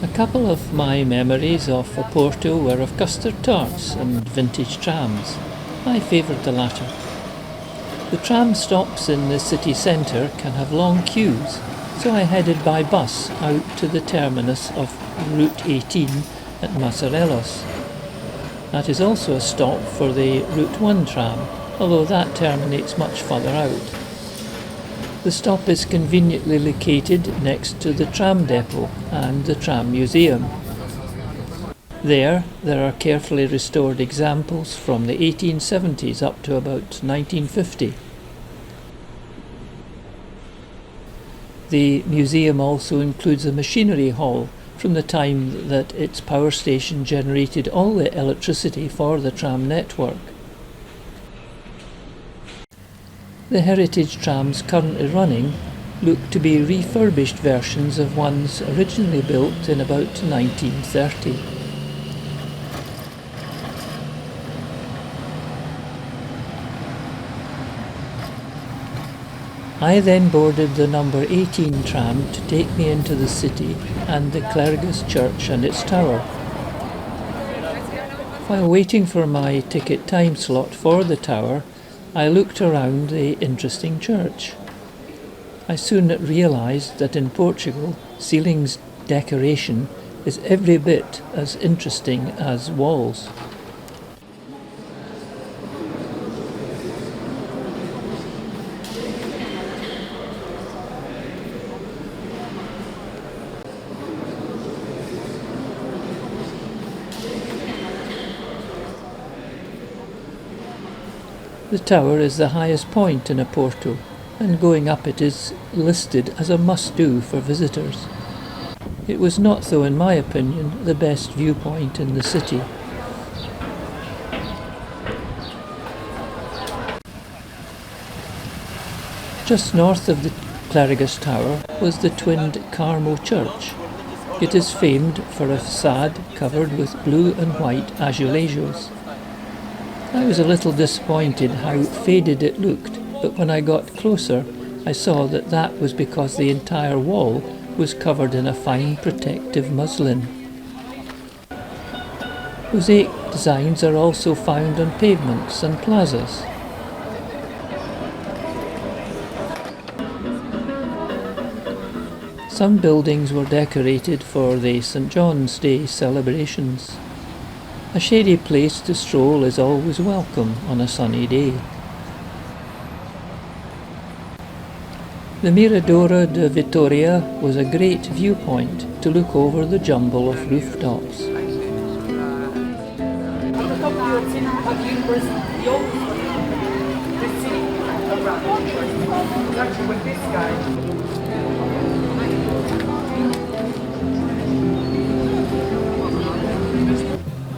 A couple of my memories of Oporto were of custard tarts and vintage trams. I favoured the latter. The tram stops in the city centre can have long queues, so I headed by bus out to the terminus of Route 18 at Massarellos. That is also a stop for the Route 1 tram, although that terminates much further out. The stop is conveniently located next to the tram depot and the tram museum. There are carefully restored examples from the 1870s up to about 1950. The museum also includes a machinery hall from the time that its power station generated all the electricity for the tram network. The heritage trams currently running look to be refurbished versions of ones originally built in about 1930. I then boarded the number 18 tram to take me into the city and the Clergus Church and its tower. While waiting for my ticket time slot for the tower, I looked around the interesting church. I soon realised that in Portugal, ceilings decoration is every bit as interesting as walls. The tower is the highest point in Oporto, and going up it is listed as a must-do for visitors. It was not, though, in my opinion, the best viewpoint in the city. Just north of the Clergus Tower was the twinned Carmo Church. It is famed for a facade covered with blue and white azulejos. I was a little disappointed how faded it looked, but when I got closer I saw that was because the entire wall was covered in a fine protective muslin. Mosaic designs are also found on pavements and plazas. Some buildings were decorated for the St. John's Day celebrations. A shady place to stroll is always welcome on a sunny day. The Mirador de Vitoria was a great viewpoint to look over the jumble of rooftops.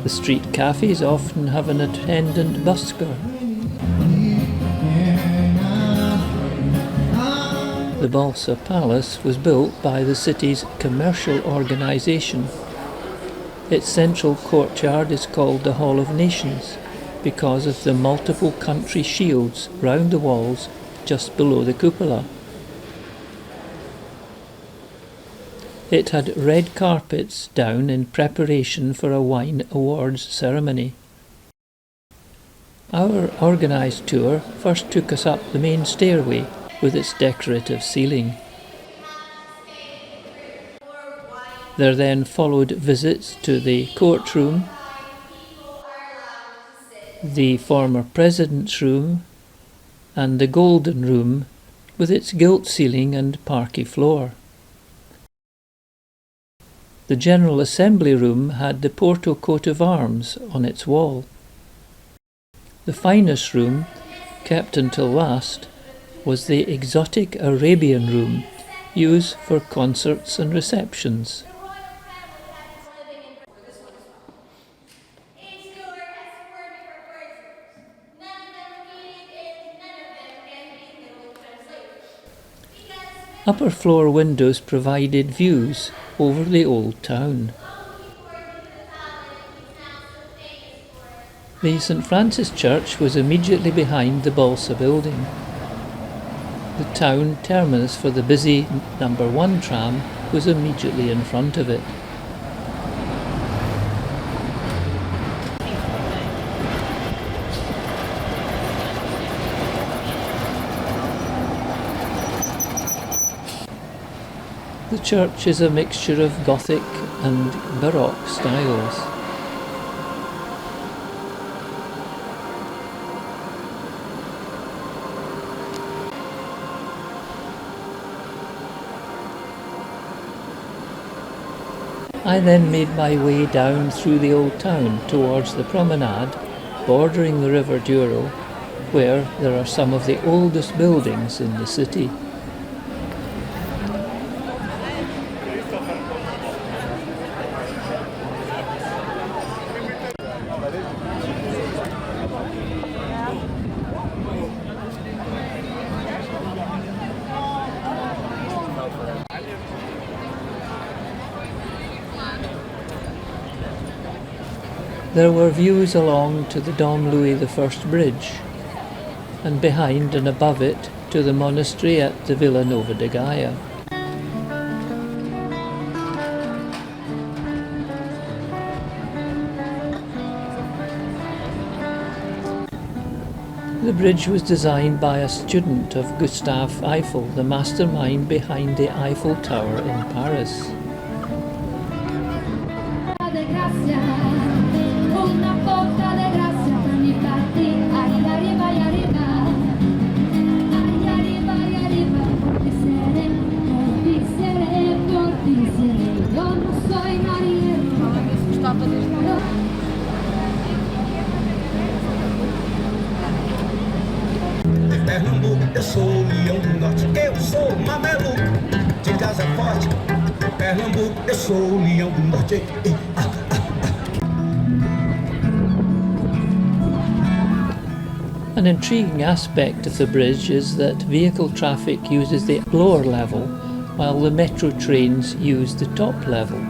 The street cafes often have an attendant busker. The Balsa Palace was built by the city's commercial organisation. Its central courtyard is called the Hall of Nations because of the multiple country shields round the walls just below the cupola. It had red carpets down in preparation for a wine awards ceremony. Our organised tour first took us up the main stairway with its decorative ceiling. There then followed visits to the courtroom, the former president's room, and the golden room with its gilt ceiling and parquet floor. The General Assembly room had the Porto coat of arms on its wall. The finest room, kept until last, was the exotic Arabian room, used for concerts and receptions. Upper floor windows provided views over the old town. The St. Francis Church was immediately behind the Balsa building. The town terminus for the busy number 1 tram was immediately in front of it. The church is a mixture of Gothic and Baroque styles. I then made my way down through the old town towards the promenade bordering the River Douro, where there are some of the oldest buildings in the city. There were views along to the Dom Louis I bridge, and behind and above it to the monastery at the Vila Nova De Gaia. The bridge was designed by a student of Gustave Eiffel, the mastermind behind the Eiffel Tower in Paris. Pernambuco, eu sou o leão do norte, eu sou mameluco de casa forte. Pernambuco, eu sou o leão do norte. An intriguing aspect of the bridge is that vehicle traffic uses the lower level while the metro trains use the top level.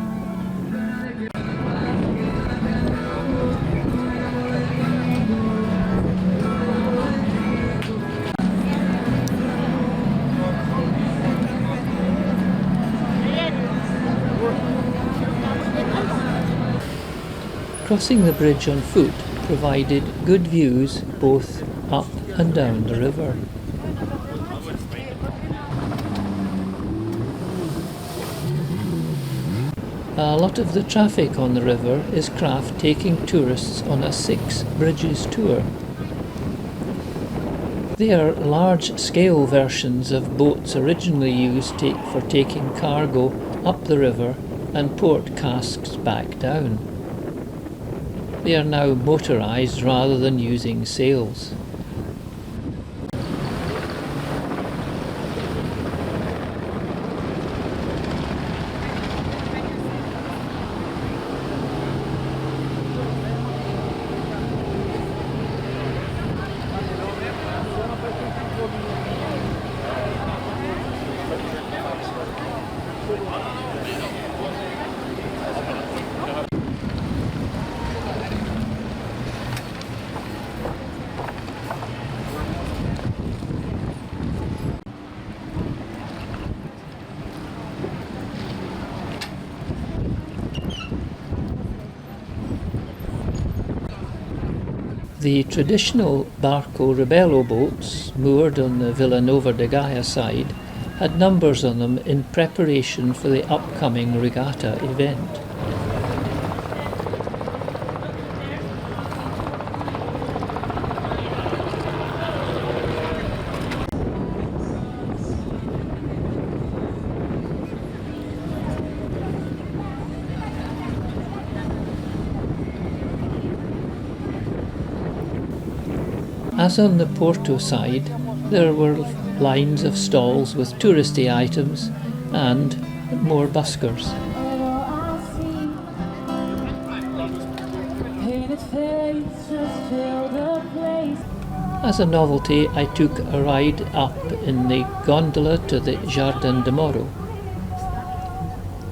Crossing the bridge on foot provided good views both up and down the river. A lot of the traffic on the river is craft taking tourists on a 6 bridges tour. They are large-scale versions of boats originally used for taking cargo up the river and port casks back down. They are now motorised rather than using sails. The traditional Barco Rebello boats, moored on the Vila Nova De Gaia side, had numbers on them in preparation for the upcoming regatta event. As on the Porto side, there were lines of stalls with touristy items and more buskers. As a novelty, I took a ride up in the gondola to the Jardim de Moro.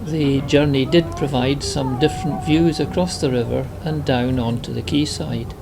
The journey did provide some different views across the river and down onto the quayside.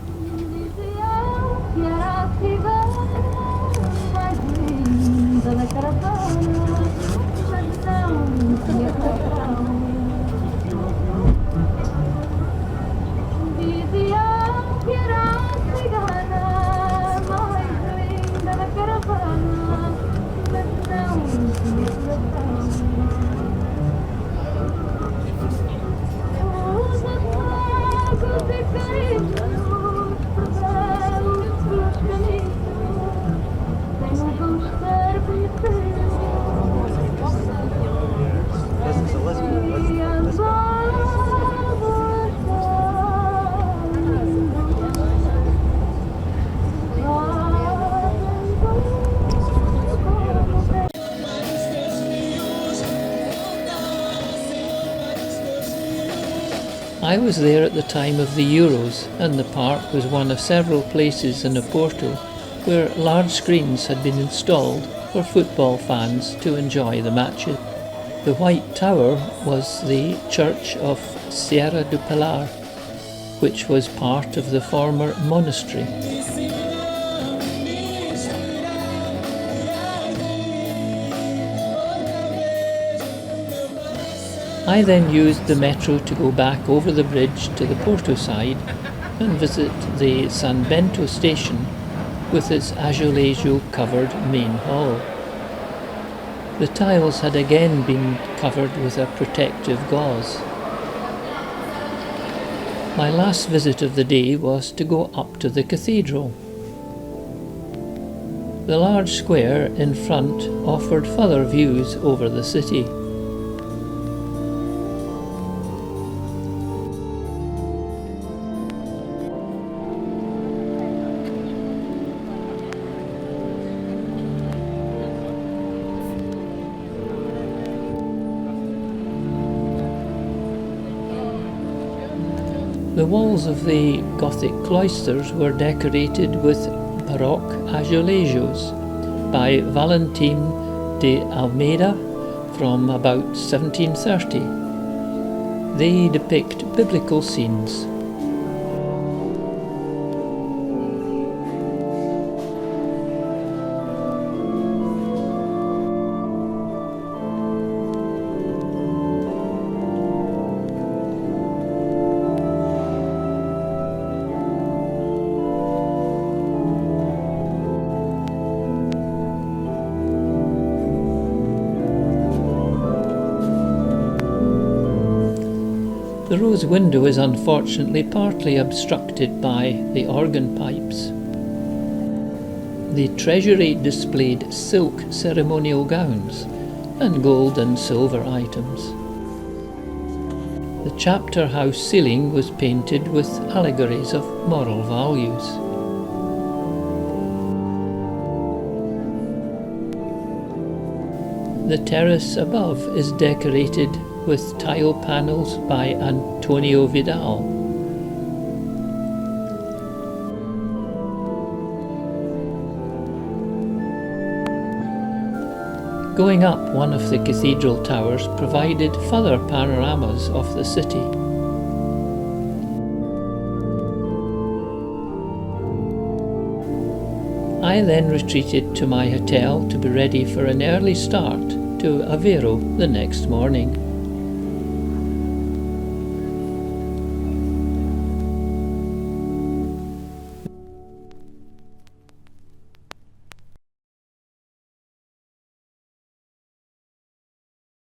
I was there at the time of the Euros, and the park was one of several places in Oporto where large screens had been installed for football fans to enjoy the matches. The White Tower was the church of Serra do Pilar, which was part of the former monastery. I then used the metro to go back over the bridge to the Porto side and visit the San Bento station with its azulejo covered main hall. The tiles had again been covered with a protective gauze. My last visit of the day was to go up to the cathedral. The large square in front offered further views over the city. The walls of the Gothic cloisters were decorated with Baroque azulejos by Valentin de Almeida from about 1730. They depict biblical scenes. The rose window is unfortunately partly obstructed by the organ pipes. The treasury displayed silk ceremonial gowns and gold and silver items. The chapter house ceiling was painted with allegories of moral values. The terrace above is decorated with tile panels by Antonio Vidal. Going up one of the cathedral towers provided further panoramas of the city. I then retreated to my hotel to be ready for an early start to Aveiro the next morning.